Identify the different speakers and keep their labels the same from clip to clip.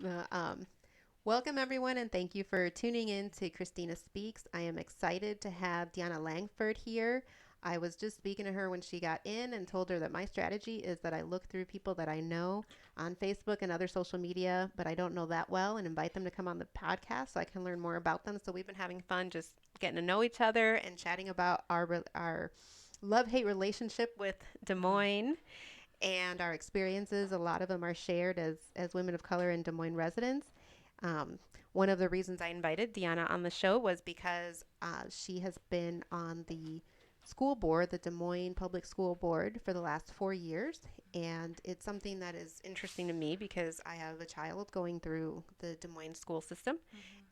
Speaker 1: Uh, um, Welcome, everyone, and thank you for tuning in to Christina Speaks. I am excited to have Dionna Langford here. I was just speaking to her when she got in and told her that my strategy is that I look through people that I know on Facebook and other social media, but I don't know that well, and invite them to come on the podcast so I can learn more about them. So we've been having fun just getting to know each other and chatting about our love hate relationship with Des Moines and our experiences. A lot of them are shared as women of color and Des Moines residents. Um, One of the reasons I invited Dionna on the show was because she has been on the school board, the Des Moines Public School Board, for the last 4 years. And it's something that is interesting to me because I have a child going through the Des Moines school system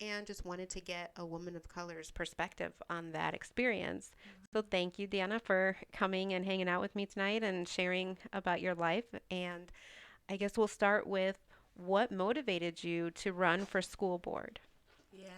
Speaker 1: and just wanted to get a woman of color's perspective on that experience. So thank you, Dionna, for coming and hanging out with me tonight and sharing about your life. And I guess we'll start with what motivated you to run for school board?
Speaker 2: Yeah,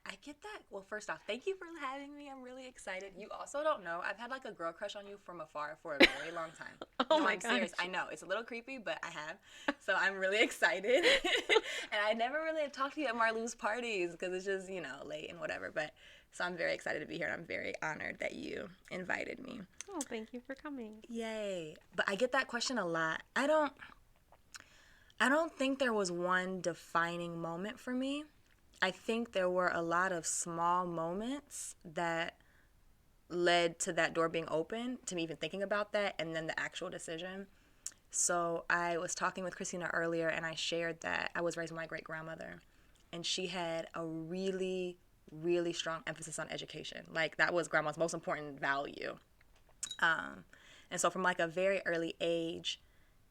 Speaker 2: I get that. Well, first off, thank you for having me. I'm really excited. You also don't know, I've had like a girl crush on you from afar for a very long time.
Speaker 1: Oh
Speaker 2: No,
Speaker 1: my
Speaker 2: I'm serious.
Speaker 1: gosh.
Speaker 2: I know it's a little creepy, but I have. So I'm really excited. And I never really have talked to you at Marlou's parties because it's just, late and whatever. But so I'm very excited to be here and I'm very honored that you invited me.
Speaker 1: Oh, thank you for coming.
Speaker 2: Yay. But I get that question a lot. I don't think there was one defining moment for me. I think there were a lot of small moments that led to that door being open, to me even thinking about that, and then the actual decision. So I was talking with Christina earlier, and I shared that I was raised by my great grandmother, and she had a really, really strong emphasis on education. Like, that was grandma's most important value. Um, and so from like a very early age,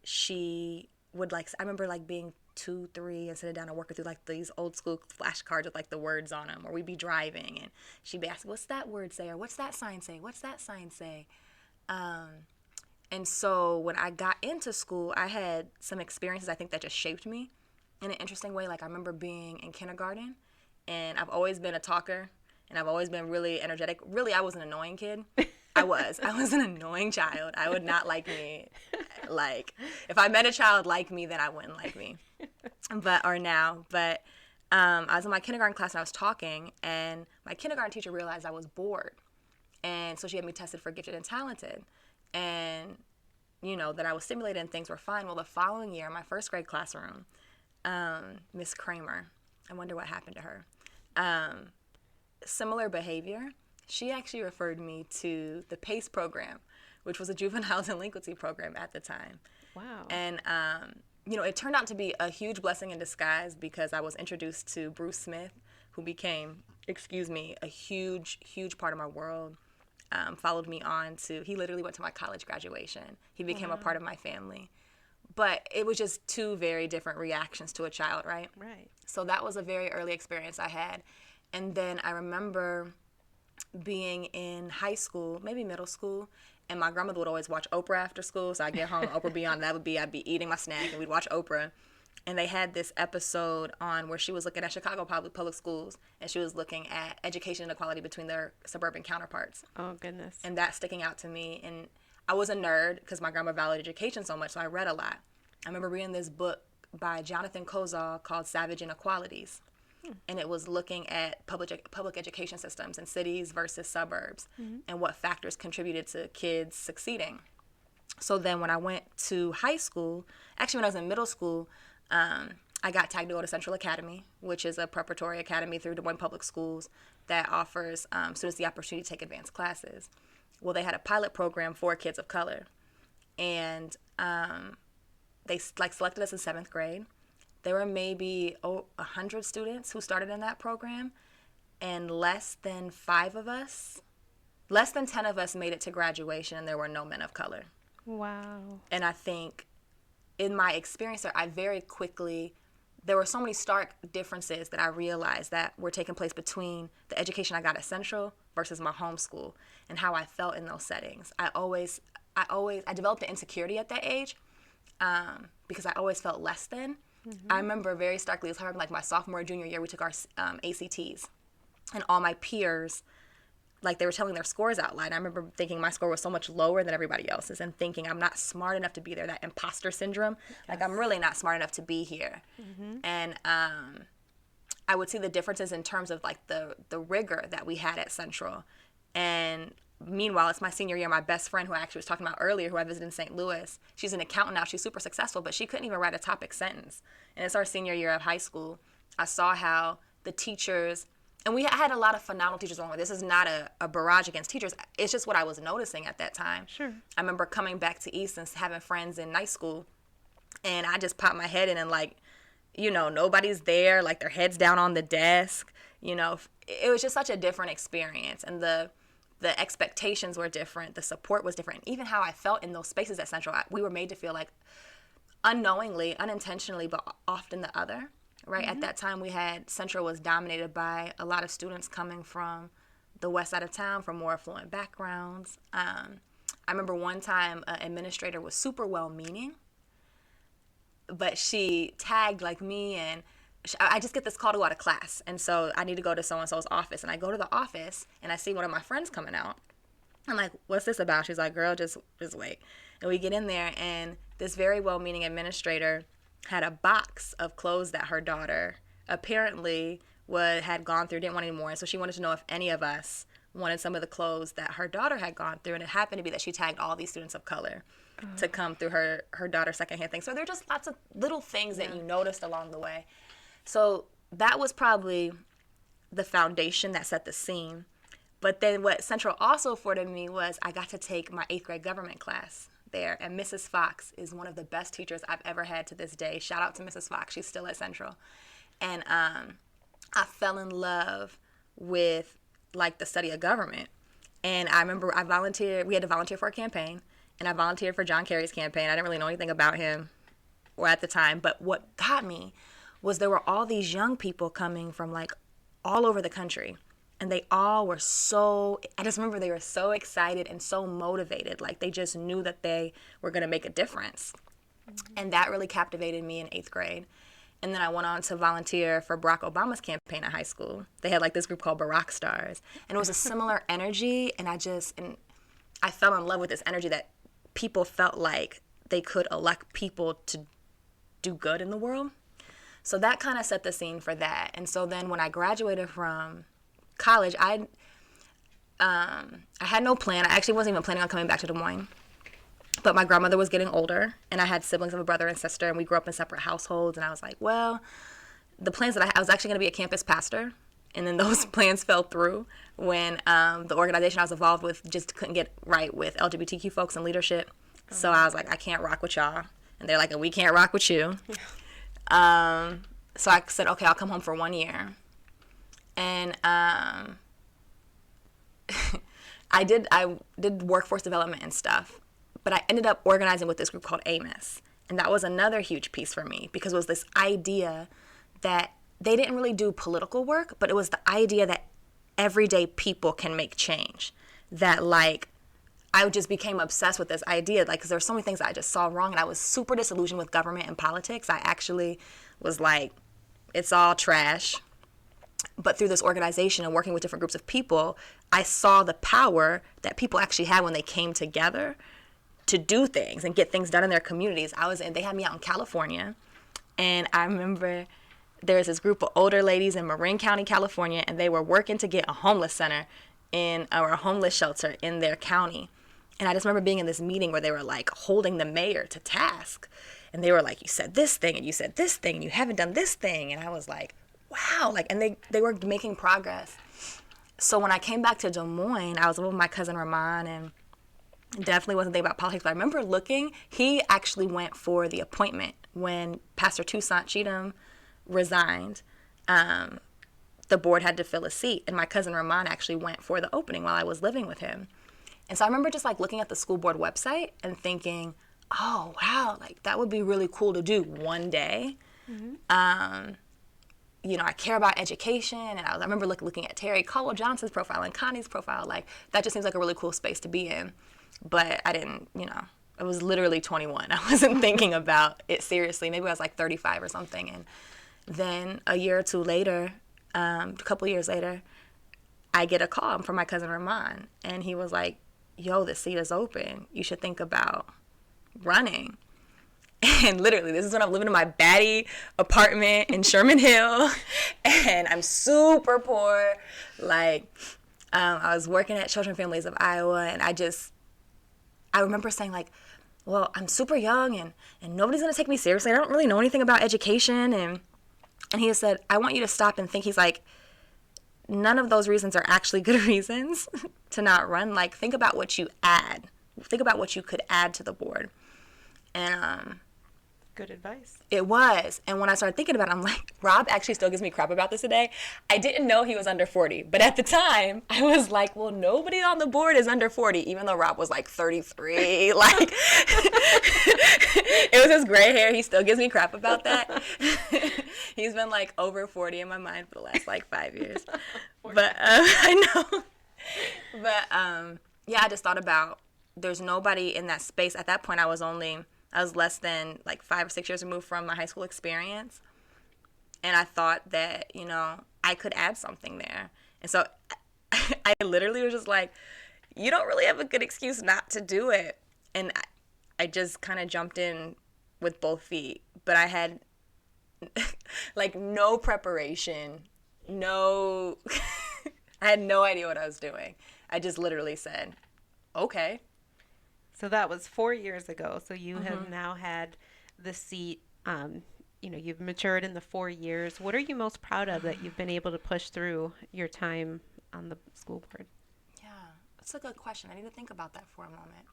Speaker 2: she would like, I remember like being 2, 3 and sitting down and working through like these old school flashcards with like the words on them, or we'd be driving and she'd be asking, what's that word say? Or what's that sign say? What's that sign say? Um, and so when I got into school, I had some experiences I think that just shaped me in an interesting way. Like I remember being in kindergarten and I've always been a talker and I've always been really energetic. Really, I was an annoying kid. I was. I was an annoying child. I would not like me. Like, if I met a child like me, then I wouldn't like me. Or now. But I was in my kindergarten class and I was talking, and my kindergarten teacher realized I was bored. And so she had me tested for gifted and talented. And, that I was stimulated and things were fine. Well, the following year, in my first grade classroom, Miss Kramer, I wonder what happened to her. Um, Similar behavior, she actually referred me to the PACE program, which was a juvenile delinquency program at the time.
Speaker 1: Wow.
Speaker 2: And, it turned out to be a huge blessing in disguise because I was introduced to Bruce Smith, who became, a huge, huge part of my world. Followed me on to, he literally went to my college graduation. He became a
Speaker 1: Wow.
Speaker 2: part of my family. But it was just two very different reactions to a child, right?
Speaker 1: Right.
Speaker 2: So that was a very early experience I had. And then I remember being in high school, maybe middle school, and my grandmother would always watch Oprah after school. So I get home, Oprah be on. I'd be eating my snack, and we'd watch Oprah. And they had this episode on where she was looking at Chicago public schools, and she was looking at education inequality between their suburban counterparts.
Speaker 1: Oh, goodness.
Speaker 2: And that sticking out to me. And I was a nerd because my grandma valued education so much, so I read a lot. I remember reading this book by Jonathan Kozol called Savage Inequalities, and it was looking at public education systems in cities versus suburbs and what factors contributed to kids succeeding. So then when I went to high school, actually when I was in middle school, I got tagged to go to Central Academy, which is a preparatory academy through Des Moines Public Schools that offers students the opportunity to take advanced classes. Well, they had a pilot program for kids of color, and they like selected us in 7th grade. There were maybe 100 students who started in that program, and less than 10 of us made it to graduation, and there were no men of color.
Speaker 1: Wow.
Speaker 2: And I think in my experience there, there were so many stark differences that I realized that were taking place between the education I got at Central versus my homeschool and how I felt in those settings. I developed an insecurity at that age because I always felt less than. I remember very starkly, it was like my sophomore, junior year, we took our ACTs, and all my peers like they were telling their scores out loud. I remember thinking my score was so much lower than everybody else's and thinking I'm not smart enough to be there, that imposter syndrome. Yes. Like I'm really not smart enough to be here. Mm-hmm. And I would see the differences in terms of like the rigor that we had at Central. And meanwhile, it's my senior year. My best friend, who I actually was talking about earlier, who I visited in St. Louis, she's an accountant now. She's super successful, but she couldn't even write a topic sentence. And it's our senior year of high school. I saw how the teachers, and we had a lot of phenomenal teachers along with. This is not a barrage against teachers. It's just what I was noticing at that time.
Speaker 1: Sure.
Speaker 2: I remember coming back to East and having friends in night school, and I just popped my head in and like, you know, nobody's there, like their heads down on the desk. You know, it was just such a different experience, and the expectations were different, the support was different, and even how I felt in those spaces at Central, we were made to feel like unknowingly, unintentionally, but often the other, right? Mm-hmm. At that time, Central was dominated by a lot of students coming from the west side of town, from more affluent backgrounds. I remember one time an administrator was super well-meaning, but she tagged like me, and I just get this call to go out of class, and so I need to go to so-and-so's office, and I go to the office, and I see one of my friends coming out. I'm like, what's this about? She's like, girl, just wait. And we get in there, and this very well-meaning administrator had a box of clothes that her daughter apparently had gone through, didn't want any more, and so she wanted to know if any of us wanted some of the clothes that her daughter had gone through, and it happened to be that she tagged all these students of color to come through her daughter's secondhand thing. So there are just lots of little things that you noticed along the way. So that was probably the foundation that set the scene. But then what Central also afforded me was I got to take my 8th grade government class there. And Mrs. Fox is one of the best teachers I've ever had to this day. Shout out to Mrs. Fox. She's still at Central. And I fell in love with like the study of government. And I remember I volunteered. We had to volunteer for a campaign. And I volunteered for John Kerry's campaign. I didn't really know anything about him or at the time. But what got me was there were all these young people coming from like all over the country, and they all were I just remember they were so excited and so motivated, like they just knew that they were going to make a difference. Mm-hmm. And that really captivated me in 8th grade. And then I went on to volunteer for Barack Obama's campaign at high school. They had like this group called Barack Stars, and it was a similar energy, and I fell in love with this energy that people felt like they could elect people to do good in the world. So that kind of set the scene for that. And so then when I graduated from college, I had no plan. I actually wasn't even planning on coming back to Des Moines. But my grandmother was getting older, and I had siblings of a brother and sister, and we grew up in separate households. And I was like, well, the plans that I was actually going to be a campus pastor. And then those plans fell through when the organization I was involved with just couldn't get right with LGBTQ folks in leadership. Oh. So I was like, I can't rock with y'all. And they're like, and we can't rock with you. So I said, okay, I'll come home for 1 year. And I did workforce development and stuff, but I ended up organizing with this group called AMIS. And that was another huge piece for me, because it was this idea that they didn't really do political work, but it was the idea that everyday people can make change. That like, I just became obsessed with this idea, like, because there were so many things that I just saw wrong, and I was super disillusioned with government and politics. I actually was like, it's all trash. But through this organization and working with different groups of people, I saw the power that people actually had when they came together to do things and get things done in their communities. They had me out in California, and I remember there's this group of older ladies in Marin County, California, and they were working to get a homeless center or a homeless shelter in their county. And I just remember being in this meeting where they were like holding the mayor to task. And they were like, you said this thing and you said this thing and you haven't done this thing. And I was like, wow. Like, and they were making progress. So when I came back to Des Moines, I was with my cousin Ramon, and definitely wasn't thinking about politics. But I remember looking, he actually went for the appointment when Pastor Toussaint Cheatham resigned. The board had to fill a seat. And my cousin Ramon actually went for the opening while I was living with him. And so I remember just like looking at the school board website and thinking, oh, wow, like that would be really cool to do one day. Mm-hmm. You know, I care about education. And I remember looking at Terry Caldwell Johnson's profile and Connie's profile. Like, that just seems like a really cool space to be in. But I didn't, I was literally 21. I wasn't thinking about it seriously. Maybe I was like 35 or something. And then a year or two later, a couple years later, I get a call from my cousin Ramon, and he was like, yo, the seat is open. You should think about running. And literally, this is when I'm living in my baddie apartment in Sherman Hill, and I'm super poor. Like, I was working at Children and Families of Iowa, and I remember saying, like, well, I'm super young, and nobody's going to take me seriously. I don't really know anything about education. And he said, I want you to stop and think. He's like, none of those reasons are actually good reasons to not run. Like, think about what you add. Think about what you could add to the board. And
Speaker 1: Good advice.
Speaker 2: it was. And when I started thinking about it, I'm like, Rob actually still gives me crap about this today. I didn't know he was under 40. But at the time, I was like, well, nobody on the board is under 40, even though Rob was like 33. Like, it was his gray hair. He still gives me crap about that. He's been like over 40 in my mind for the last like 5 years. But I know. But yeah, I just thought about there's nobody in that space. At that point, I was less than like 5 or 6 years removed from my high school experience. And I thought that, I could add something there. And so I literally was just like, you don't really have a good excuse not to do it. And I just kind of jumped in with both feet. But I had like no preparation, no, I had no idea what I was doing. I just literally said, okay.
Speaker 1: So that was 4 years ago. So you have now had the seat. You've matured in the 4 years. What are you most proud of that you've been able to push through your time on the school board?
Speaker 2: Yeah, that's a good question. I need to think about that for a moment.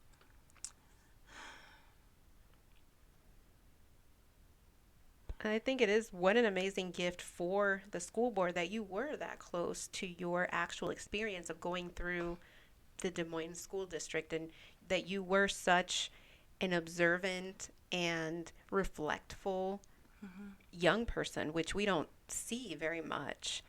Speaker 1: I think it is what an amazing gift for the school board that you were that close to your actual experience of going through the Des Moines School District and that you were such an observant and reflectful young person, which we don't see very much,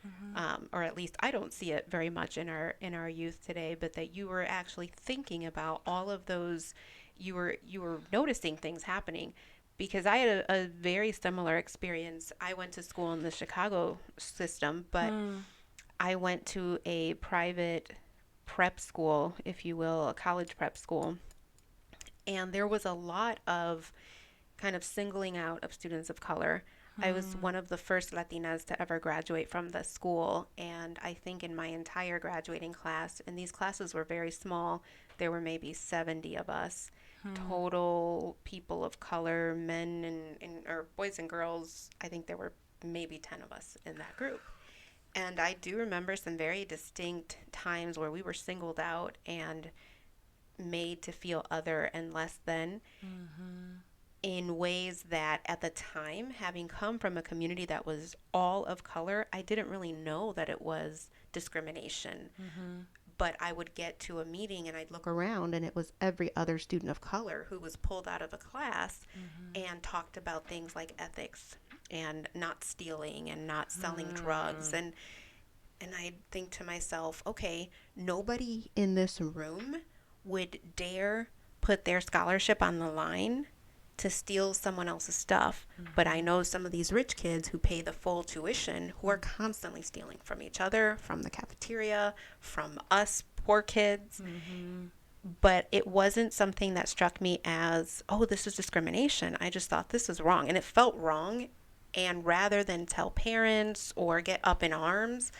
Speaker 1: or at least I don't see it very much in our youth today. But that you were actually thinking about all of those, you were noticing things happening. Because I had a very similar experience. I went to school in the Chicago system, but I went to a private prep school, if you will, a college prep school. And there was a lot of kind of singling out of students of color. I was one of the first Latinas to ever graduate from the school. And I think in my entire graduating class, and these classes were very small, there were maybe 70 of us. Total people of color, men or boys and girls. I think there were maybe 10 of us in that group. And I do remember some very distinct times where we were singled out and made to feel other and less than in ways that at the time, having come from a community that was all of color, I didn't really know that it was discrimination. But I would get to a meeting and I'd look around and it was every other student of color who was pulled out of a class and talked about things like ethics and not stealing and not selling drugs. And I think to myself, okay, nobody in this room would dare put their scholarship on the line to steal someone else's stuff. But I know some of these rich kids who pay the full tuition who are constantly stealing from each other, from the cafeteria, from us poor kids. But it wasn't something that struck me as, oh, this is discrimination. I just thought this was wrong. And it felt wrong. And rather than tell parents or get up in arms,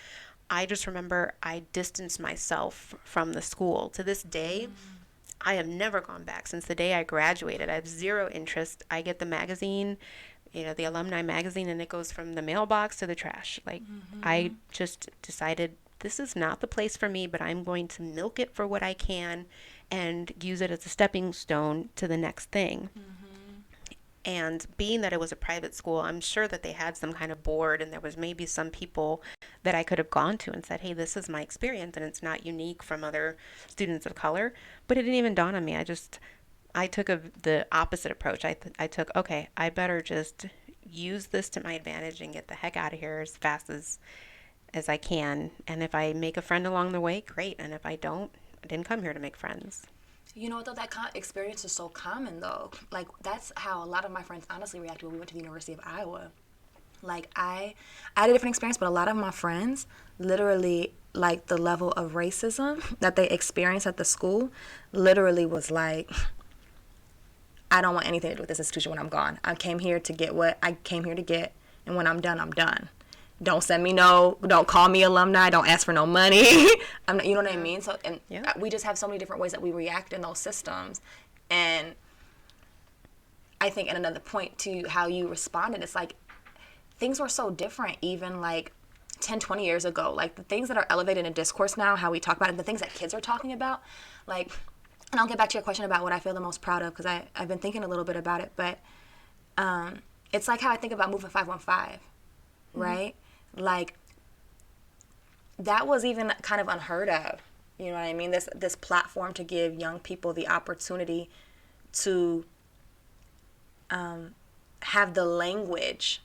Speaker 1: I just remember I distanced myself from the school. To this day, I have never gone back since the day I graduated. I have zero interest. I get the magazine, the alumni magazine, and it goes from the mailbox to the trash. Like, I just decided this is not the place for me, but I'm going to milk it for what I can and use it as a stepping stone to the next thing. And being that it was a private school, I'm sure that they had some kind of board and there was maybe some people that I could have gone to and said, hey, this is my experience and it's not unique from other students of color. But it didn't even dawn on me. I took the opposite approach. I took, okay, I better just use this to my advantage and get the heck out of here as fast as I can. And if I make a friend along the way, great. And if I don't, I didn't come here to make friends.
Speaker 2: You know what, though? That experience is so common, though. Like, that's how a lot of my friends honestly reacted when we went to the University of Iowa. Like, I had a different experience, but a lot of my friends literally like the level of racism that they experienced at the school literally was like, I don't want anything to do with this institution when I'm gone. I came here to get what I came here to get, and when I'm done, I'm done. Don't send me don't call me alumni, don't ask for no money. I'm not, you know what I mean? So, and we just have so many different ways that we react in those systems. And I think, and another point to how you responded, it's like things were so different even like 10, 20 years ago. Like the things that are elevated in discourse now, how we talk about it, the things that kids are talking about, like, and I'll get back to your question about what I feel the most proud of, because I've been thinking a little bit about it, but it's like how I think about Movement 515, right? Like, that was even kind of unheard of, you know what I mean? This platform to give young people the opportunity to have the language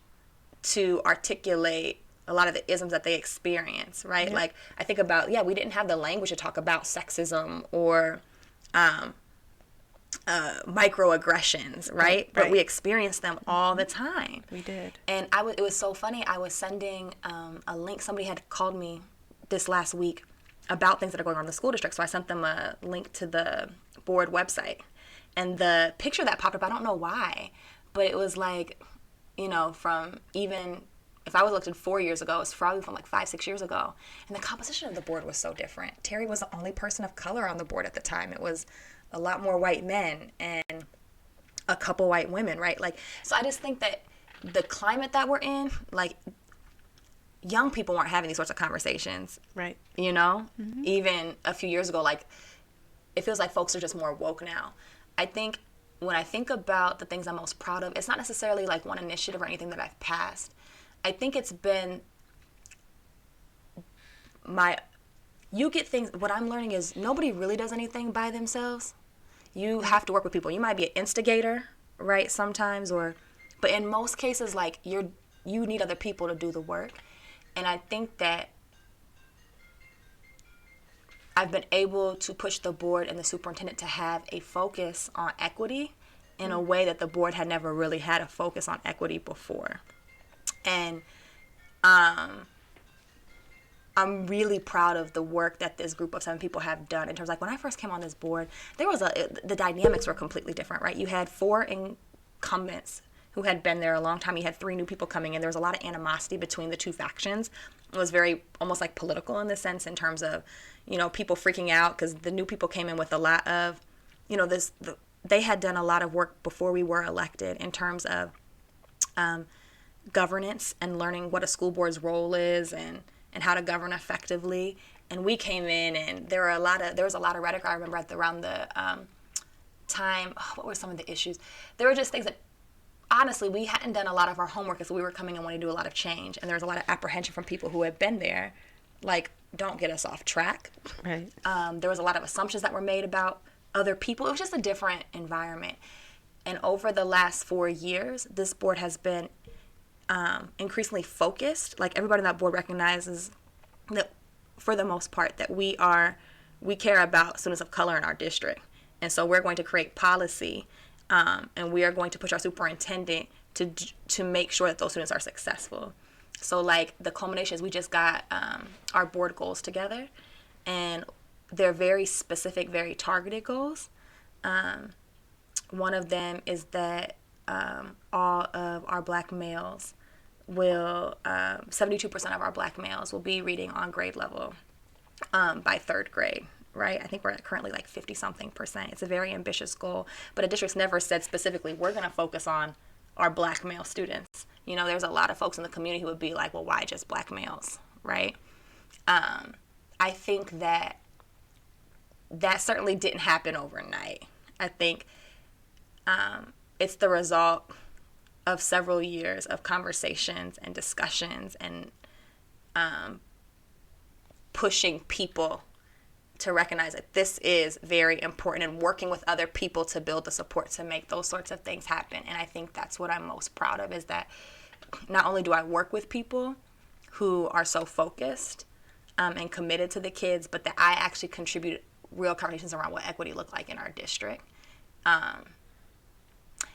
Speaker 2: to articulate a lot of the isms that they experience, right? Yeah. Like, I think about, we didn't have the language to talk about sexism or microaggressions, right? But we experienced them all the time.
Speaker 1: We did.
Speaker 2: And it was so funny. I was sending a link. Somebody had called me this last week about things that are going on in the school district. So I sent them a link to the board website. And the picture that popped up, I don't know why, but it was like, you know, from even if I was elected 4 years ago, it's probably from like 5, 6 years ago. And the composition of the board was so different. Terry was the only person of color on the board at the time. It was a lot more white men and a couple white women, right? Like, so I just think that the climate that we're in, like, young people weren't having these sorts of conversations.
Speaker 1: Right.
Speaker 2: You know? Mm-hmm. Even a few years ago, like, it feels like folks are just more woke now. I think when I think about the things I'm most proud of, it's not necessarily like one initiative or anything that I've passed. I think it's been you get things, what I'm learning is nobody really does anything by themselves. You have to work with people. You might be an instigator, right, sometimes, but in most cases, like, you need other people to do the work. And I think that I've been able to push the board and the superintendent to have a focus on equity in a way that the board had never really had a focus on equity before. And I'm really proud of the work that this group of 7 people have done in terms of, like, when I first came on this board, the dynamics were completely different, right? You had 4 incumbents who had been there a long time. You had 3 new people coming in. There was a lot of animosity between the 2 factions. It was very almost like political in the sense, in terms of, you know, people freaking out because the new people came in with a lot of, you know, they had done a lot of work before we were elected in terms of governance and learning what a school board's role is and how to govern effectively. And we came in, and there was a lot of rhetoric. I remember around the time, what were some of the issues? There were just things that, honestly, we hadn't done a lot of our homework as we were coming and wanting to do a lot of change. And there was a lot of apprehension from people who had been there, like, don't get us off track.
Speaker 1: Right.
Speaker 2: There was a lot of assumptions that were made about other people. It was just a different environment. And over the last 4 years, this board has been increasingly focused. Like, everybody on that board recognizes that, for the most part, that we care about students of color in our district. And so we're going to create policy, and we are going to push our superintendent to make sure that those students are successful. So, like, the culmination is we just got our board goals together, and they're very specific, very targeted goals. One of them is that all of our black males 72% of our black males will be reading on grade level by 3rd grade, right? I think we're at currently like 50-something%. It's a very ambitious goal, but a district's never said specifically, we're going to focus on our black male students. You know, there's a lot of folks in the community who would be like, well, why just black males, right? I think that certainly didn't happen overnight. I think it's the result of several years of conversations and discussions and pushing people to recognize that this is very important, and working with other people to build the support to make those sorts of things happen. And I think that's what I'm most proud of, is that not only do I work with people who are so focused and committed to the kids, but that I actually contribute real conversations around what equity look like in our district.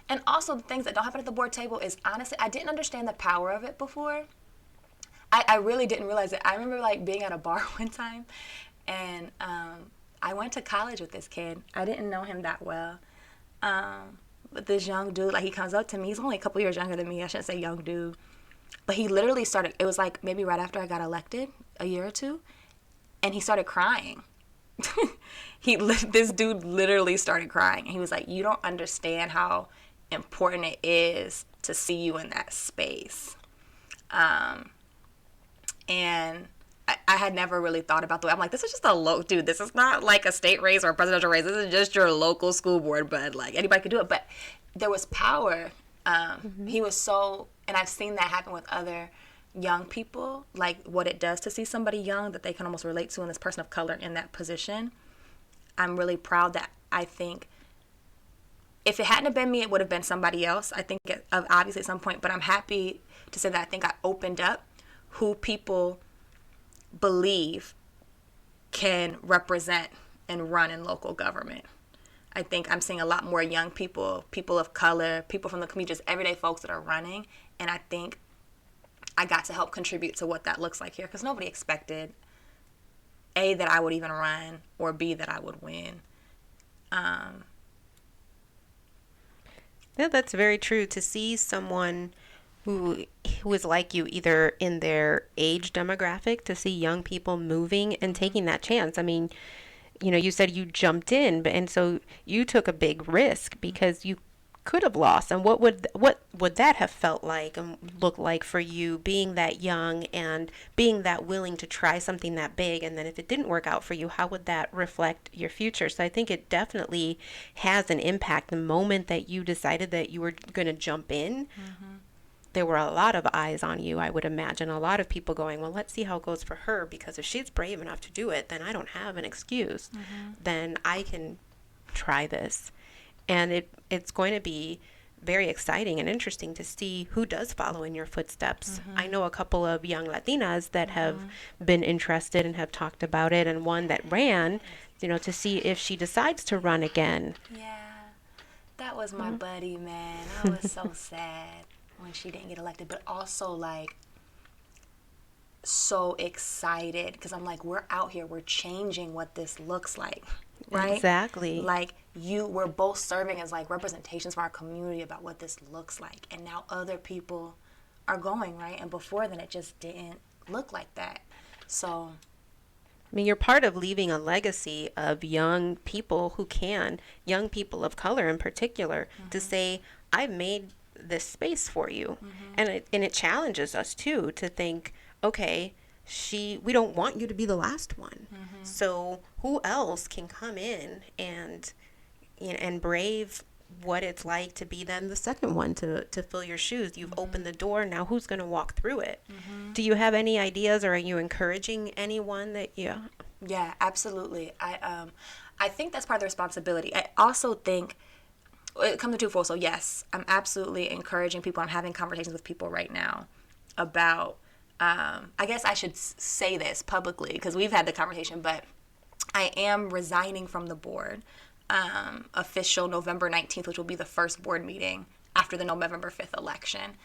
Speaker 2: And also, the things that don't happen at the board table is, honestly, I didn't understand the power of it before. I really didn't realize it. I remember like being at a bar one time, and I went to college with this kid. I didn't know him that well. But this young dude, like, he comes up to me. He's only a couple years younger than me. I shouldn't say young dude. But he literally started, it was like maybe right after I got elected, a year or two, and he started crying. This dude literally started crying. And he was like, you don't understand how important it is to see you in that space. And I had never really thought about the way, I'm like, this is just dude, this is not like a state race or a presidential race. This is just your local school board, but like anybody could do it. But there was power. He was so, and I've seen that happen with other young people, like what it does to see somebody young that they can almost relate to, and this person of color in that position. I'm really proud that I think if it hadn't have been me, it would have been somebody else. I think obviously at some point, but I'm happy to say that I think I opened up who people believe can represent and run in local government. I think I'm seeing a lot more young people, people of color, people from the community, just everyday folks that are running. And I think I got to help contribute to what that looks like here, because nobody expected, A, that I would even run, or B, that I would win.
Speaker 1: Yeah, that's very true. To see someone who who is like you, either in their age demographic, to see young people moving and taking that chance. I mean, you said you jumped in, and so you took a big risk because you could have lost. And what would that have felt like and look like for you, being that young and being that willing to try something that big? And then if it didn't work out for you, how would that reflect your future? So I think it definitely has an impact. The moment that you decided that you were going to jump in, there were a lot of eyes on you, I would imagine. A lot of people going, well, let's see how it goes for her, because if she's brave enough to do it, then I don't have an excuse. Then I can try this. And it's going to be very exciting and interesting to see who does follow in your footsteps. I know a couple of young Latinas that have been interested and have talked about it, and one that ran, to see if she decides to run again.
Speaker 2: Yeah, that was my buddy, man. I was so sad when she didn't get elected, but also like so excited, because I'm like, we're out here, we're changing what this looks like, right?
Speaker 1: Exactly.
Speaker 2: Like we're both serving as like representations for our community about what this looks like, and now other people are going, right? And before then it just didn't look like that. So
Speaker 1: I mean, you're part of leaving a legacy of young people young people of color in particular, to say, I've made this space for you. And it challenges us too, to think, okay, we don't want you to be the last one. So who else can come in and brave what it's like to be then the second one to fill your shoes? You've opened the door. Now who's going to walk through it? Do you have any ideas, or are you encouraging anyone that you?
Speaker 2: Yeah, absolutely. I think that's part of the responsibility. I also think it comes to twofold. So yes, I'm absolutely encouraging people. I'm having conversations with people right now about, I guess I should say this publicly because we've had the conversation, but I am resigning from the board, official November 19th, which will be the first board meeting after the November 5th election.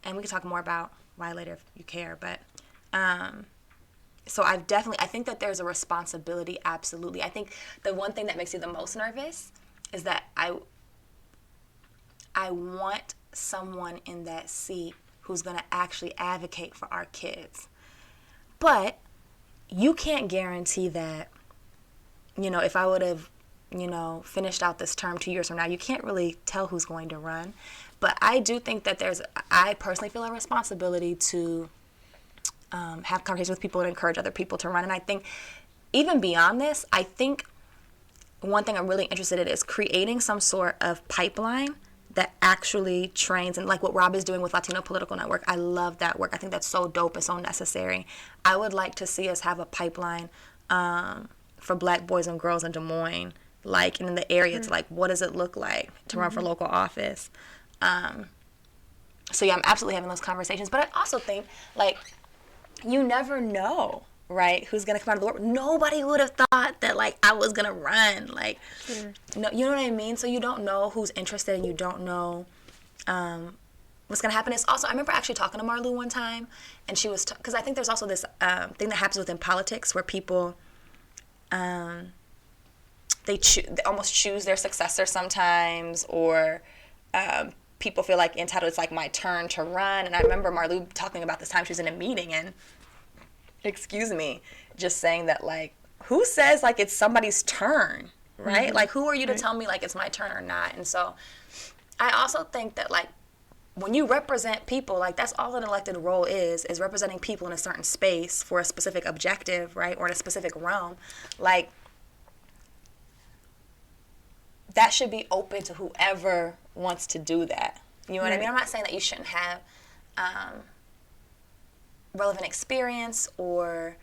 Speaker 2: And we can talk more about why later if you care, but so I think that there's a responsibility, absolutely. I think the one thing that makes me the most nervous is that I want someone in that seat who's going to actually advocate for our kids. But you can't guarantee that, if I would have, finished out this term 2 years from now, you can't really tell who's going to run. But I do think that I personally feel a responsibility to have conversations with people and encourage other people to run. And I think even beyond this, I think one thing I'm really interested in is creating some sort of pipeline that actually trains, and like what Rob is doing with Latino Political Network. I love that work. I think that's so dope and so necessary. I would like to see us have a pipeline for Black boys and girls in Des Moines, like in the area, to like, what does it look like to run for local office? So yeah, I'm absolutely having those conversations. But I also think, like, you never know, right, who's going to come out of the woodwork. Nobody would have thought that, like, I was going to run. Like, no, you know what I mean? So you don't know who's interested, and you don't know what's going to happen is also, I remember actually talking to Marlou one time, and she was, because I think there's also this thing that happens within politics where people, um, they almost choose their successor sometimes, or people feel like entitled, it's like my turn to run. And I remember Marlou talking about this time she was in a meeting and, excuse me, just saying that, like, who says like it's somebody's turn, right? Like, who are you to tell me like it's my turn or not? And so I also think that, like, when you represent people, like, that's all an elected role is representing people in a certain space for a specific objective, right, or in a specific realm. Like, that should be open to whoever wants to do that. You know what I mean? I'm not saying that you shouldn't have relevant experience or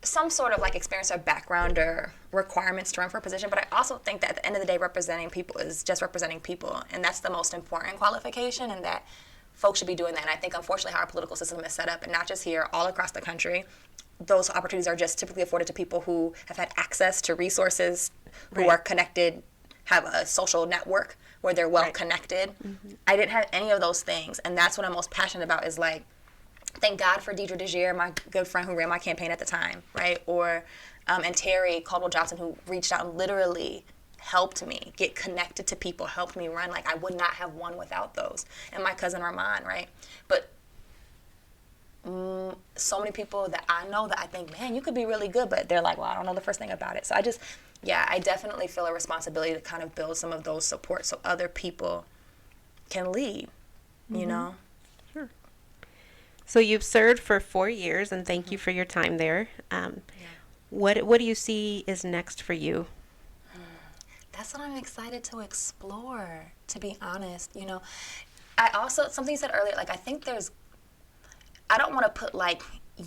Speaker 2: some sort of like experience or background or requirements to run for a position, but I also think that at the end of the day, representing people is just representing people, and that's the most important qualification, and that folks should be doing that. And I think, unfortunately, how our political system is set up, and not just here, all across the country, those opportunities are just typically afforded to people who have had access to resources, who are connected, have a social network where they're well connected. I didn't have any of those things, and that's what I'm most passionate about, is like, thank God for Deidre DeGier, my good friend who ran my campaign at the time, right? Or, and Terry Caldwell Johnson, who reached out and literally helped me get connected to people, helped me run. Like, I would not have won without those. And my cousin Armand, right? But so many people that I know that I think, man, you could be really good, but they're like, well, I don't know the first thing about it. So I just, yeah, I definitely feel a responsibility to kind of build some of those supports so other people can lead, you know?
Speaker 1: Sure. So you've served for 4 years, and thank you for your time there. What do you see is next for you?
Speaker 2: That's what I'm excited to explore, to be honest. You know, I also, something you said earlier, like, I think there's, I don't want to put like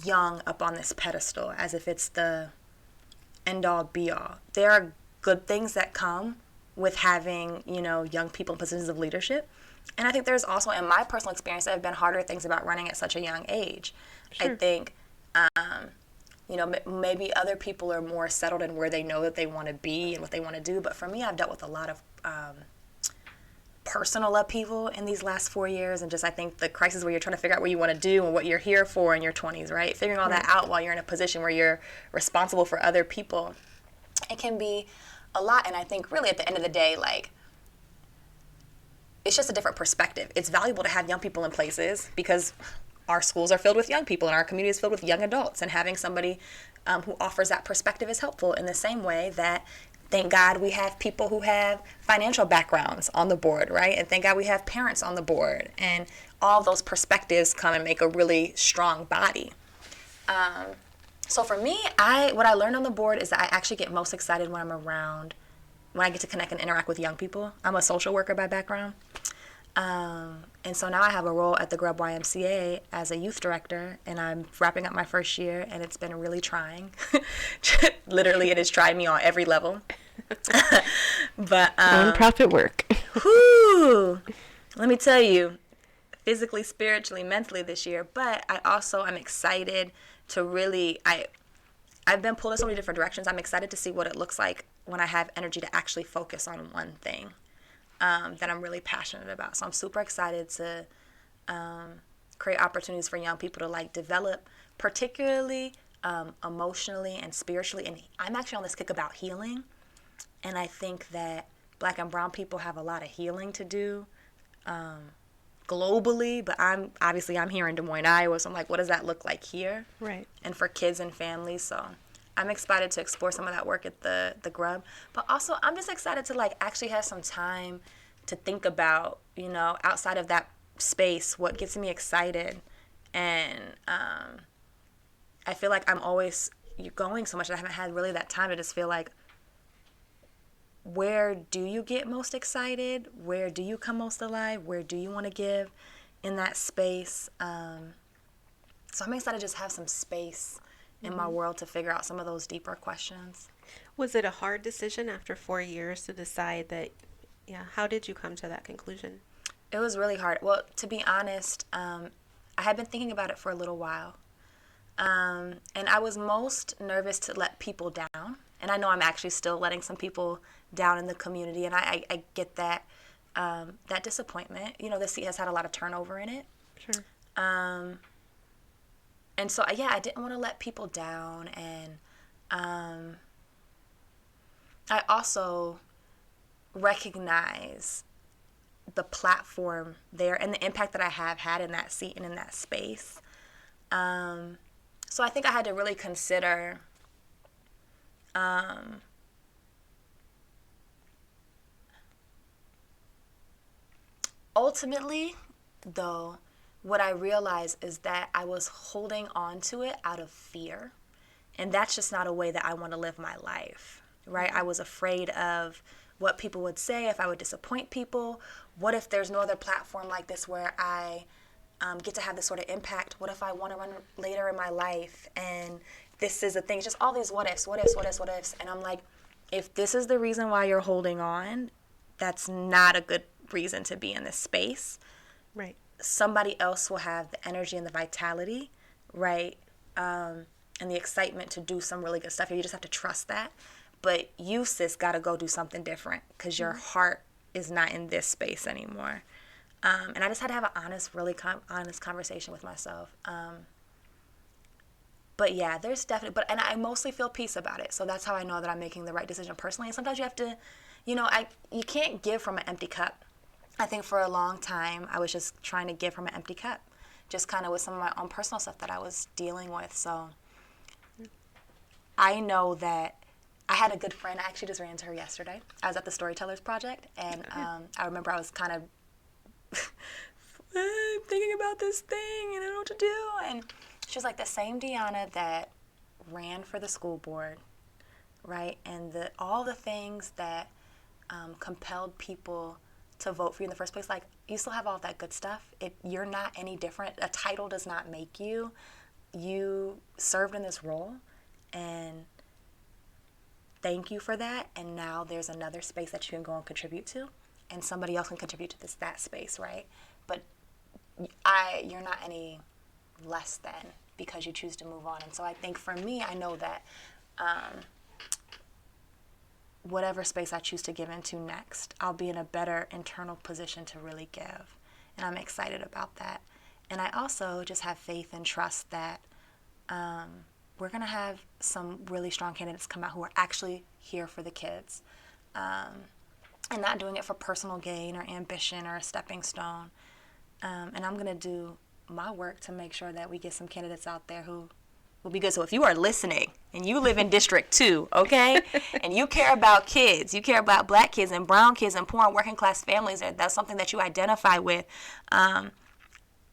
Speaker 2: young up on this pedestal as if it's the end all be all. There are good things that come with having, you know, young people in positions of leadership. And I think there's also, in my personal experience, there have been harder things about running at such a young age. Sure. I think, you know, maybe other people are more settled in where they know that they want to be and what they want to do. But for me, I've dealt with a lot of personal upheaval in these last 4 years. And just, I think the crisis where you're trying to figure out what you want to do and what you're here for in your 20s, right? Figuring all that out while you're in a position where you're responsible for other people, it can be a lot. And I think really at the end of the day, like, it's just a different perspective. It's valuable to have young people in places because our schools are filled with young people and our community is filled with young adults, and having somebody who offers that perspective is helpful, in the same way that, thank God, we have people who have financial backgrounds on the board, right? And thank God we have parents on the board, and all those perspectives come and make a really strong body. So for me, what I learned on the board is that I actually get most excited when I get to connect and interact with young people. I'm a social worker by background. And so now I have a role at the Grub YMCA as a youth director, and I'm wrapping up my first year, and it's been really trying. Literally, it has tried me on every level. But
Speaker 1: Nonprofit work.
Speaker 2: Whoo! Let me tell you, physically, spiritually, mentally this year. But I also am excited to really, I've been pulled in so many different directions. I'm excited to see what it looks like when I have energy to actually focus on one thing that I'm really passionate about. So I'm super excited to create opportunities for young people to, like, develop, particularly emotionally and spiritually. And I'm actually on this kick about healing. And I think that Black and brown people have a lot of healing to do globally. But I'm here in Des Moines, Iowa. So I'm like, what does that look like here?
Speaker 1: Right.
Speaker 2: And for kids and families. So I'm excited to explore some of that work at the Grub. But also, I'm just excited to, like, actually have some time to think about, you know, outside of that space, what gets me excited. And I feel like I'm always going so much that I haven't had really that time to just feel like, where do you get most excited? Where do you come most alive? Where do you want to give in that space? So I'm excited to just have some space in my world to figure out some of those deeper questions.
Speaker 1: Was it a hard decision after 4 years to decide that, yeah, how did you come to that conclusion?
Speaker 2: It was really hard. Well, to be honest, I had been thinking about it for a little while. And I was most nervous to let people down And I know I'm actually still letting some people down in the community, and I get that that disappointment. You know, this seat has had a lot of turnover in it.
Speaker 1: Sure.
Speaker 2: And so, yeah, I didn't want to let people down. And I also recognize the platform there and the impact that I have had in that seat and in that space. So I think I had to really consider ultimately, though, what I realized is that I was holding on to it out of fear. And that's just not a way that I want to live my life, right? I was afraid of what people would say, if I would disappoint people. What if there's no other platform like this where I get to have this sort of impact? What if I want to run later in my life and this is a thing? Just all these what ifs, what ifs, what ifs, what ifs. And I'm like, if this is the reason why you're holding on, that's not a good reason to be in this space.
Speaker 1: Right.
Speaker 2: Somebody else will have the energy and the vitality, right? And the excitement to do some really good stuff. You just have to trust that. But you, sis, got to go do something different because your heart is not in this space anymore. And I just had to have an honest, really honest conversation with myself. But yeah, there's definitely, and I mostly feel peace about it. So that's how I know that I'm making the right decision personally. And sometimes you have to, you can't give from an empty cup. I think for a long time, I was just trying to give from an empty cup, just kind of with some of my own personal stuff that I was dealing with. So I know that I had a good friend. I actually just ran into her yesterday. I was at the Storytellers Project, and I remember I was kind of thinking about this thing and I don't know what to do. And she was like, the same Dionna that ran for the school board, right? And all the things that compelled people to vote for you in the first place, like, you still have all that good stuff. You're not any different. A title does not make you. You served in this role, and thank you for that. And now there's another space that you can go and contribute to, and somebody else can contribute to that space, right? But you're not any less than because you choose to move on. And so I think for me, I know that whatever space I choose to give into next, I'll be in a better internal position to really give. And I'm excited about that. And I also just have faith and trust that we're going to have some really strong candidates come out who are actually here for the kids and not doing it for personal gain or ambition or a stepping stone. And I'm going to do my work to make sure that we get some candidates out there who will be good. So if you are listening and you live in District 2, okay, and you care about kids, you care about black kids and brown kids and poor and working class families, and that's something that you identify with,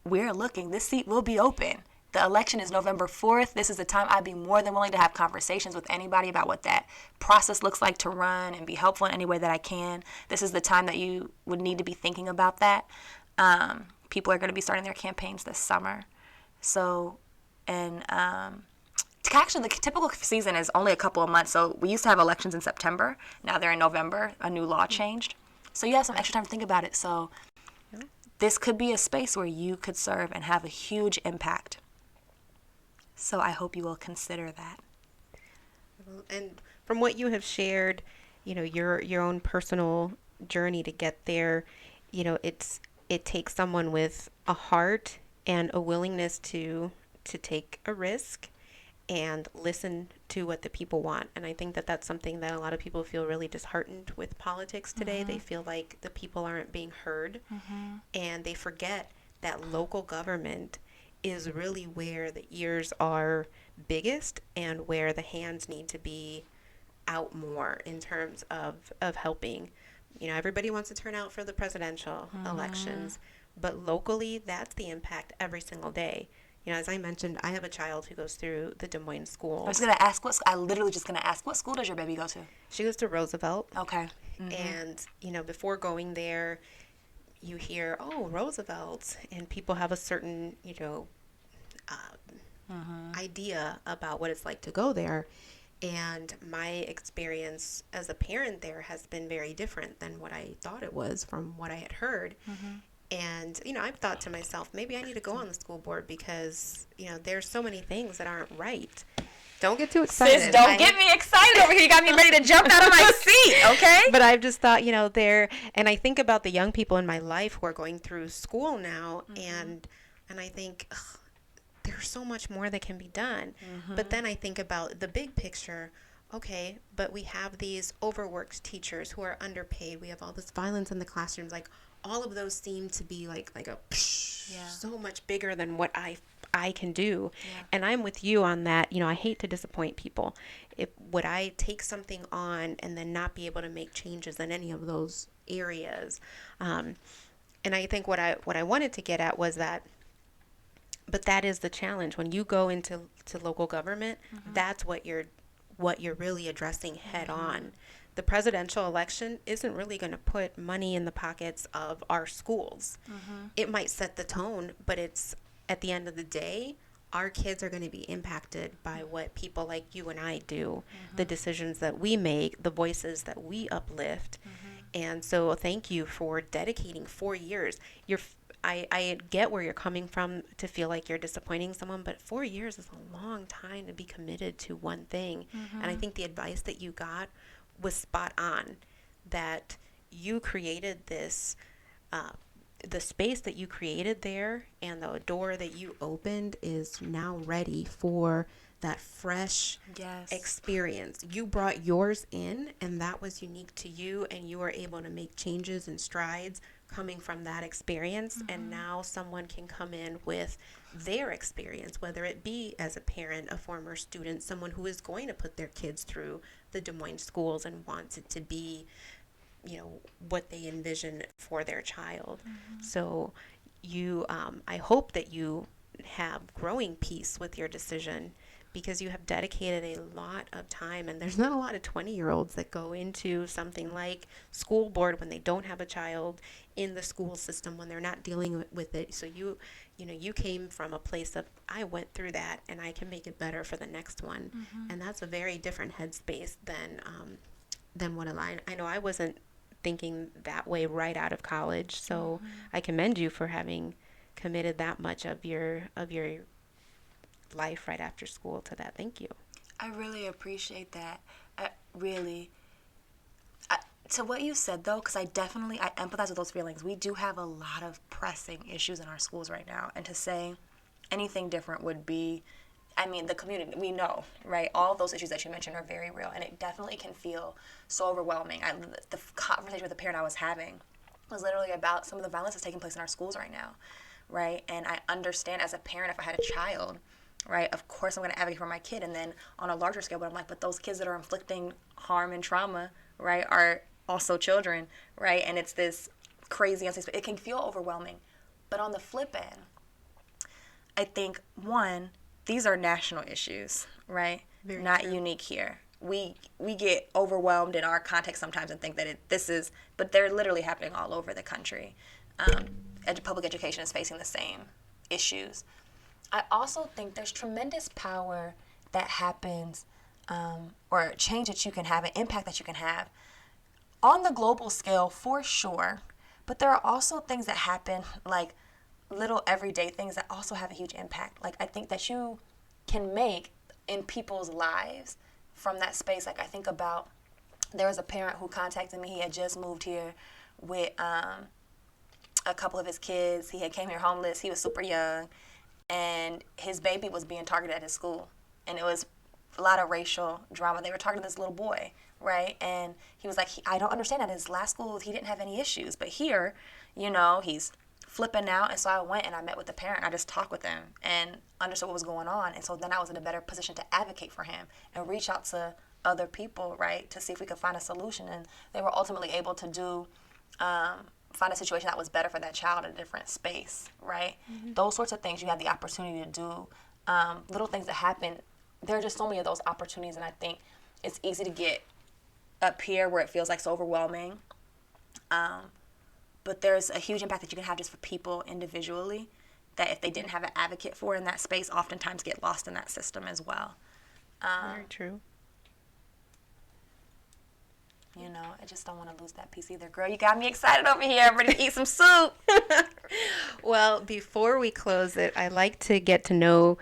Speaker 2: we're looking. This seat will be open. The election is November 4th. This is the time I'd be more than willing to have conversations with anybody about what that process looks like to run and be helpful in any way that I can. This is the time that you would need to be thinking about that. People are going to be starting their campaigns this summer. So, and actually the typical season is only a couple of months. So we used to have elections in September. Now they're in November. A new law changed. So you have some extra time to think about it. So this could be a space where you could serve and have a huge impact. So I hope you will consider that.
Speaker 1: And from what you have shared, your own personal journey to get there, it takes someone with a heart and a willingness to take a risk and listen to what the people want. And I think that that's something that a lot of people feel really disheartened with politics today. They feel like the people aren't being heard, and they forget that local government is really where the ears are biggest and where the hands need to be out more in terms of helping. Everybody wants to turn out for the presidential elections, but locally, that's the impact every single day. As I mentioned, I have a child who goes through the Des Moines schools.
Speaker 2: I literally just going to ask, what school does your baby go to?
Speaker 1: She goes to Roosevelt.
Speaker 2: Okay.
Speaker 1: And, before going there, you hear, oh, Roosevelt, and people have a certain, idea about what it's like to go there. And my experience as a parent there has been very different than what I thought it was from what I had heard. And, I've thought to myself, maybe I need to go on the school board because, there's so many things that aren't right. Don't get too excited.
Speaker 2: Sis, don't get me excited over here. You got me ready to jump out of my seat, okay?
Speaker 1: But I've just thought, and I think about the young people in my life who are going through school now, and I think, ugh, there's so much more that can be done. But then I think about the big picture. Okay, but we have these overworked teachers who are underpaid. We have all this violence in the classrooms. Like, all of those seem to be like a so much bigger than what I can do.
Speaker 2: Yeah.
Speaker 1: And I'm with you on that. I hate to disappoint people. Would I take something on and then not be able to make changes in any of those areas? And I think what I wanted to get at was that, but that is the challenge when you go into local government. That's what you're really addressing head on. The presidential election isn't really going to put money in the pockets of our schools. It might set the tone, but it's at the end of the day, our kids are going to be impacted by what people like you and I do, the decisions that we make, the voices that we uplift. And so thank you for dedicating 4 years. I get where you're coming from to feel like you're disappointing someone, but 4 years is a long time to be committed to one thing. And I think the advice that you got was spot on, that you created this, the space that you created there and the door that you opened is now ready for that fresh experience. You brought yours in, and that was unique to you, and you were able to make changes and strides coming from that experience. And now someone can come in with their experience, whether it be as a parent, a former student, someone who is going to put their kids through the Des Moines schools and wants it to be, what they envision for their child. So I hope that you have growing peace with your decision, because you have dedicated a lot of time, and there's not a lot of 20-year-olds that go into something like school board when they don't have a child in the school system, when they're not dealing with it. So you came from a place of, I went through that and I can make it better for the next one. And that's a very different headspace than what I know. I wasn't thinking that way right out of college, so I commend you for having committed that much of your life right after school to that. Thank you.
Speaker 2: I really appreciate that. To what you said, though, because I empathize with those feelings. We do have a lot of pressing issues in our schools right now, and to say anything different would be, the community, we know, right? All of those issues that you mentioned are very real, and it definitely can feel so overwhelming. The conversation with the parent I was having was literally about some of the violence that's taking place in our schools right now, right? And I understand as a parent, if I had a child, right, of course I'm going to advocate for my kid. And then on a larger scale, but I'm like, but those kids that are inflicting harm and trauma, right, are also children, right? And it's this crazy, it can feel overwhelming. But on the flip end, I think, one, these are national issues, right?
Speaker 1: Very
Speaker 2: Not
Speaker 1: true.
Speaker 2: unique here. We get overwhelmed in our context sometimes and think that but they're literally happening all over the country. Public education is facing the same issues. I also think there's tremendous power that happens, or change that you can have, an impact that you can have on the global scale for sure. But there are also things that happen, like little everyday things that also have a huge impact. Like, I think that you can make in people's lives from that space. Like, I think about, there was a parent who contacted me. He had just moved here with a couple of his kids. He had came here homeless. He was super young, and his baby was being targeted at his school, and it was a lot of racial drama. They were targeting this little boy, right? And he was like, I don't understand that. His last school, he didn't have any issues, but here, he's flipping out. And so I went and I met with the parent. I just talked with him and understood what was going on. And so then I was in a better position to advocate for him and reach out to other people, right, to see if we could find a solution. And they were ultimately able to find a situation that was better for that child in a different space, right? Those sorts of things you have the opportunity to do. Little things that happen, there are just so many of those opportunities, and I think it's easy to get up here where it feels like so overwhelming. But there's a huge impact that you can have just for people individually that if they didn't have an advocate for in that space, oftentimes get lost in that system as well.
Speaker 1: Very true.
Speaker 2: I just don't want to lose that piece either. Girl, you got me excited over here. I'm ready to eat some soup.
Speaker 1: Well, before we close it, I like to get to know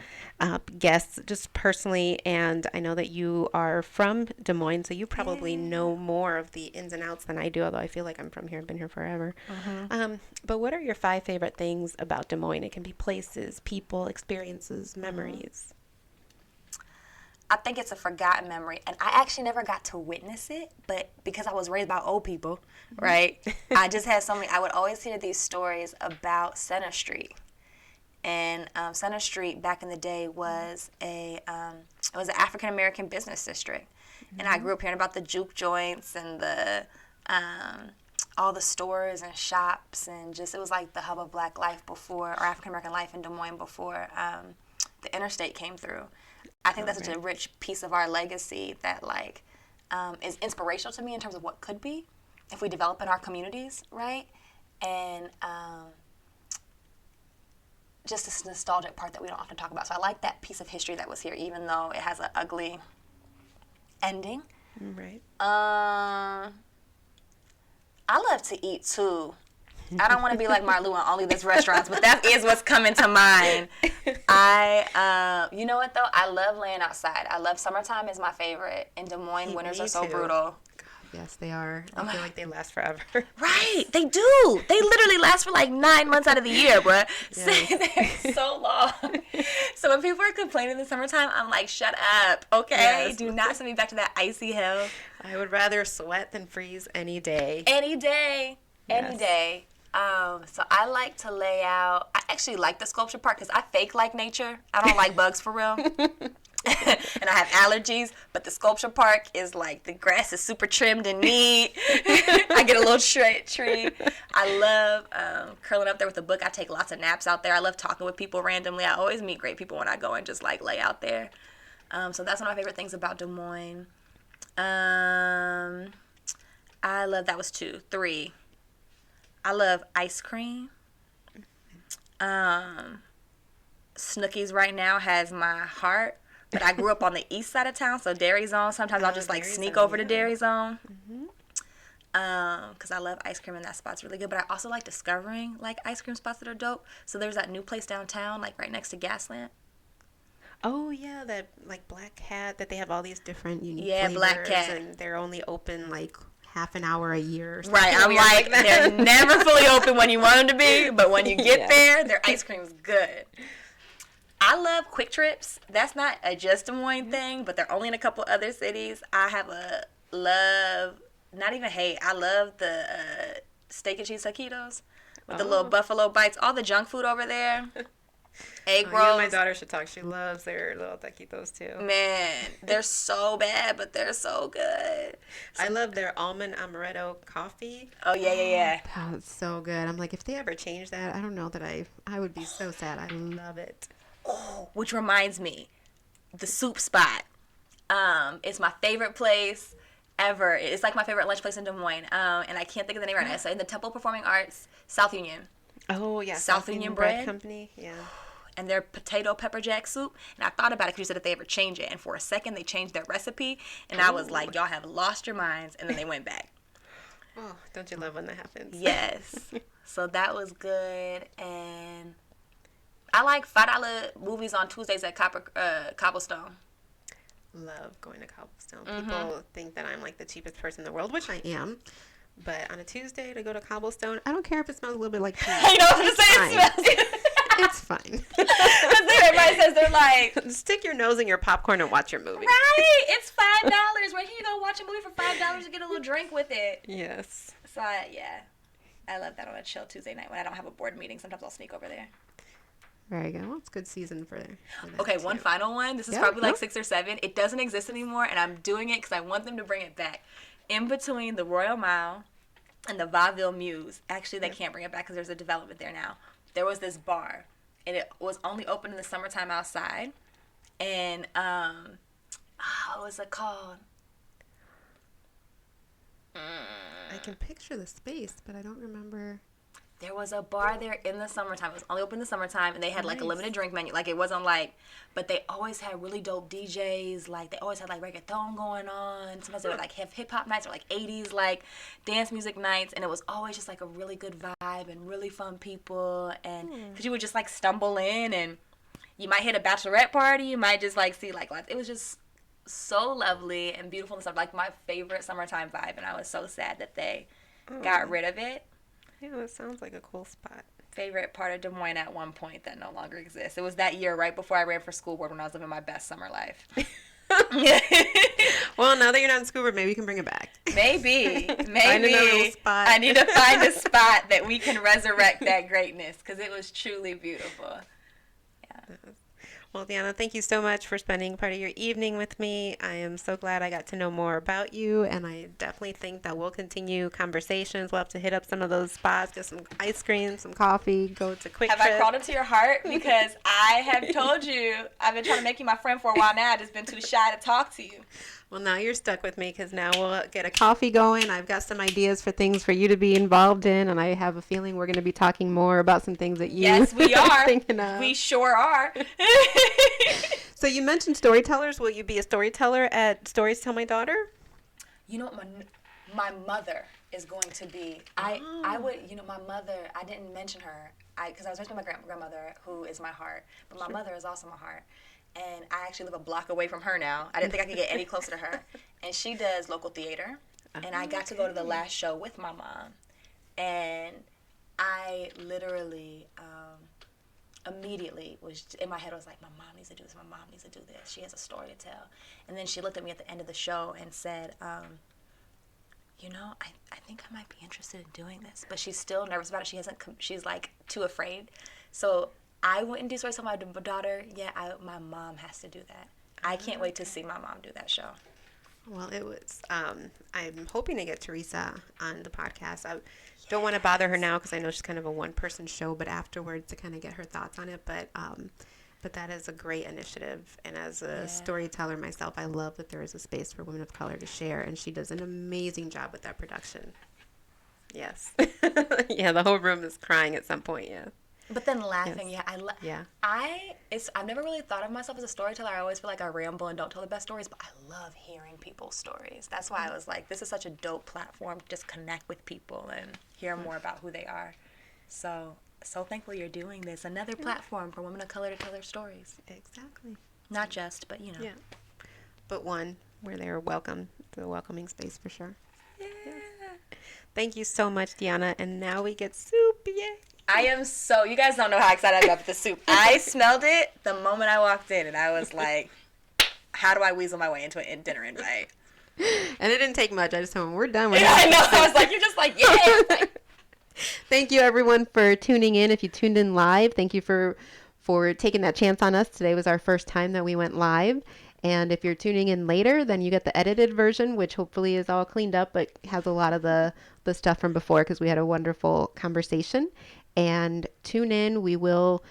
Speaker 1: guests just personally, and I know that you are from Des Moines, so you probably
Speaker 2: Yeah.
Speaker 1: know more of the ins and outs than I do, although I feel like I'm from here, I've been here forever. But what are your five favorite things about Des Moines? It can be places, people, experiences, memories.
Speaker 2: I think it's a forgotten memory, and I actually never got to witness it, but because I was raised by old people, right? I just had so many. I would always hear these stories about Center Street, and Center Street back in the day was it was an African American business district, and I grew up hearing about the juke joints and the all the stores and shops, and just it was like the hub of Black life before, or African American life in Des Moines before the interstate came through. I think
Speaker 1: Oh,
Speaker 2: that's such a
Speaker 1: right.
Speaker 2: rich piece of our legacy that like is inspirational to me in terms of what could be if we develop in our communities, right? And just this nostalgic part that we don't often talk about. So I like that piece of history that was here, even though it has an ugly ending.
Speaker 1: Right.
Speaker 2: I love to eat too. I don't want to be like Marlou and only this restaurants, but that is what's coming to mind. You know what though? I love laying outside. I love summertime is my favorite. In Des Moines, winters
Speaker 1: Me
Speaker 2: are so
Speaker 1: too.
Speaker 2: brutal.
Speaker 1: Yes, they are.
Speaker 2: Oh
Speaker 1: I
Speaker 2: my,
Speaker 1: feel like they last forever.
Speaker 2: right, they do. They literally last for like 9 months out of the year, bruh.
Speaker 1: Yes.
Speaker 2: They're so long. So when people are complaining in the summertime, I'm like, shut up, okay?
Speaker 1: Yes.
Speaker 2: Do not send me back to that icy hell.
Speaker 1: I would rather sweat than freeze any day.
Speaker 2: Any day, any
Speaker 1: Yes.
Speaker 2: day. So I like to lay out. I actually like the sculpture park because I fake like nature. I don't like bugs for real. And I have allergies, but the sculpture park is like the grass is super trimmed and neat. I get a little tree. I love curling up there with a book. I take lots of naps out there. I love talking with people randomly. I always meet great people when I go and just like lay out there. So that's one of my favorite things about Des Moines. I love that was two, three. I love ice cream. Snookies right now has my heart. But I grew up on the east side of town, so Dairy Zone. Sometimes I'll
Speaker 1: Oh,
Speaker 2: just like
Speaker 1: Dairy
Speaker 2: sneak
Speaker 1: Zone,
Speaker 2: over to
Speaker 1: yeah.
Speaker 2: Dairy Zone. Because I love ice cream and that spot's really good. But I also like discovering like ice cream spots that are dope. So there's that new place downtown, like right next to Gaslamp.
Speaker 1: Oh yeah, that like Black Cat that they have all these different unique
Speaker 2: Yeah, Black
Speaker 1: flavors
Speaker 2: Cat.
Speaker 1: and they're only open like half an hour a year or
Speaker 2: Right,
Speaker 1: something
Speaker 2: I'm
Speaker 1: weird
Speaker 2: like,
Speaker 1: that.
Speaker 2: they're never fully open when you want them to be, but when you get
Speaker 1: Yeah.
Speaker 2: there, their ice cream's good. I love Quick Trips. That's not a just Des Moines thing, but they're only in a couple other cities. I have a love, not even hate, I love the steak and cheese taquitos with the little
Speaker 1: Oh.
Speaker 2: buffalo bites, all the junk food over there, egg
Speaker 1: Oh, you and my
Speaker 2: rolls.
Speaker 1: daughter should talk. She loves their little taquitos too.
Speaker 2: Man, they're so bad, but they're so good.
Speaker 1: I love their almond amaretto coffee.
Speaker 2: Oh, yeah, yeah, yeah.
Speaker 1: That's so good. I'm like, if they ever change that, I don't know that I would be so sad. I love it.
Speaker 2: Oh, which reminds me, the soup spot. It's my favorite place ever. It's like my favorite lunch place in Des Moines. And I can't think of the name right now. So in the Temple Performing Arts, South Union.
Speaker 1: Oh yeah,
Speaker 2: South Union Bread.
Speaker 1: Company. Yeah.
Speaker 2: And their potato pepper jack soup. And I thought about it because you said that they ever change it. And for a second, they changed their recipe. And I was like, y'all have lost your minds. And then they went back.
Speaker 1: Oh, don't you love when that happens?
Speaker 2: Yes. So that was good. And I like $5 movies on Tuesdays at Cobblestone.
Speaker 1: Love going to Cobblestone. People think that I'm like the cheapest person in the world, which I am. But on a Tuesday to go to Cobblestone, I don't care if it smells a little bit like cheese.
Speaker 2: You know what I'm saying? It
Speaker 1: Fine.
Speaker 2: smells.
Speaker 1: It's fine.
Speaker 2: Because everybody says they're like,
Speaker 1: Stick your nose in your popcorn and watch your movie.
Speaker 2: right, it's $5. Where can you go watch a movie for $5 and get a little drink with it?
Speaker 1: Yes.
Speaker 2: So yeah, I love that on a chill Tuesday night when I don't have a board meeting. Sometimes I'll sneak over there.
Speaker 1: Very good. Well, it's good season for that
Speaker 2: Okay, one
Speaker 1: too.
Speaker 2: final one. This is
Speaker 1: Yeah,
Speaker 2: probably like
Speaker 1: no.
Speaker 2: 6 or 7. It doesn't exist anymore, and I'm doing it because I want them to bring it back. In between the Royal Mile and the Vaudeville Muse, actually they can't bring it back because there's a development there now. There was this bar, and it was only open in the summertime outside. And what was it called?
Speaker 1: I can picture the space, but I don't remember.
Speaker 2: There was a bar there in the summertime. It was only open in the summertime, and they had like a
Speaker 1: Nice.
Speaker 2: limited drink menu. Like it wasn't like, but they always had really dope DJs. Like they always had like reggaeton going on. Sometimes they would like have hip hop nights or like 80s like dance music nights, and it was always just like a really good vibe and really fun people. And because you would just like stumble in, and You might hit a bachelorette party. You might just like see like life. It was just so lovely and beautiful and stuff. Like my favorite summertime vibe, and I was so sad that they got
Speaker 1: Oh,
Speaker 2: rid of it.
Speaker 1: yeah, that sounds like a cool spot.
Speaker 2: Favorite part of Des Moines at one point that no longer exists. It was that year right before I ran for school board when I was living my best summer life.
Speaker 1: Well, now that you're not in school, maybe you can bring it back.
Speaker 2: Maybe,
Speaker 1: Find another little
Speaker 2: maybe
Speaker 1: spot.
Speaker 2: I need to find a spot that we can resurrect that greatness because it was truly beautiful. Yeah.
Speaker 1: Well, Dionna, thank you so much for spending part of your evening with me. I am so glad I got to know more about you, and I definitely think that we'll continue conversations. We'll have to hit up some of those spots, get some ice cream, some coffee, go to Quick
Speaker 2: Have
Speaker 1: Trip.
Speaker 2: I crawled into your heart? Because I have told you I've been trying to make you my friend for a while now. I've just been too shy to talk to you.
Speaker 1: Well, now you're stuck with me because now we'll get a coffee going. I've got some ideas for things for you to be involved in, and I have a feeling we're going to be talking more about some things that you
Speaker 2: Yes, we are.
Speaker 1: thinking of.
Speaker 2: We sure are.
Speaker 1: So you mentioned storytellers. Will you be a storyteller at Stories Tell My Daughter?
Speaker 2: You know what? My mother is going to be. I would. You know, my mother. I didn't mention her. Because I was mentioning my grandmother, who is my heart, but my mother is also my heart. And I actually live a block away from her now. I didn't think I could get any closer to her. And she does local theater. And I got to go to the last show with my mom. And I literally immediately was in my head. I was like, my mom needs to do this. My mom needs to do this. She has a story to tell. And then she looked at me at the end of the show and said, you know, I think I might be interested in doing this. But she's still nervous about it. She's like too afraid. So I wouldn't do Stories Tell My Daughter. Yeah, my mom has to do that. I can't wait to see my mom do that show.
Speaker 1: Well, it was. I'm hoping to get Teresa on the podcast. I don't want to bother her now because I know she's kind of a one-person show, but afterwards to kind of get her thoughts on it. But that is a great initiative. And as a storyteller myself, I love that there is a space for women of color to share, and she does an amazing job with that production. Yes. Yeah, the whole room is crying at some point. Yeah.
Speaker 2: But then laughing,
Speaker 1: Yes. Yeah.
Speaker 2: I've never really thought of myself as a storyteller. I always feel like I ramble and don't tell the best stories, but I love hearing people's stories. That's why I was like, this is such a dope platform to just connect with people and hear more about who they are. So thankful you're doing this. Another platform for women of color to tell their stories.
Speaker 1: Exactly.
Speaker 2: Not just, but you know.
Speaker 1: Yeah. But one where they're welcome. It's a welcoming space for sure.
Speaker 2: Yeah.
Speaker 1: Thank you so much, Dionna. And now we get soup. Yay.
Speaker 2: I am so, you guys don't know how excited I got with the soup. I smelled it the moment I walked in, and I was like, how do I weasel my way into a dinner invite?
Speaker 1: And it didn't take much. I just told them, we're done.
Speaker 2: Yeah, I know. I was like, you're just like, yeah.
Speaker 1: Thank you, everyone, for tuning in. If you tuned in live, thank you for taking that chance on us. Today was our first time that we went live. And if you're tuning in later, then you get the edited version, which hopefully is all cleaned up, but has a lot of the stuff from before because we had a wonderful conversation. And tune in. We will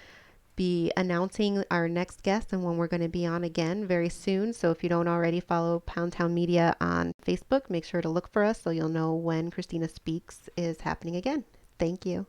Speaker 1: be announcing our next guest and when we're going to be on again very soon. So if you don't already follow Pound Town Media on Facebook, make sure to look for us so you'll know when Christina Speaks is happening again. Thank you.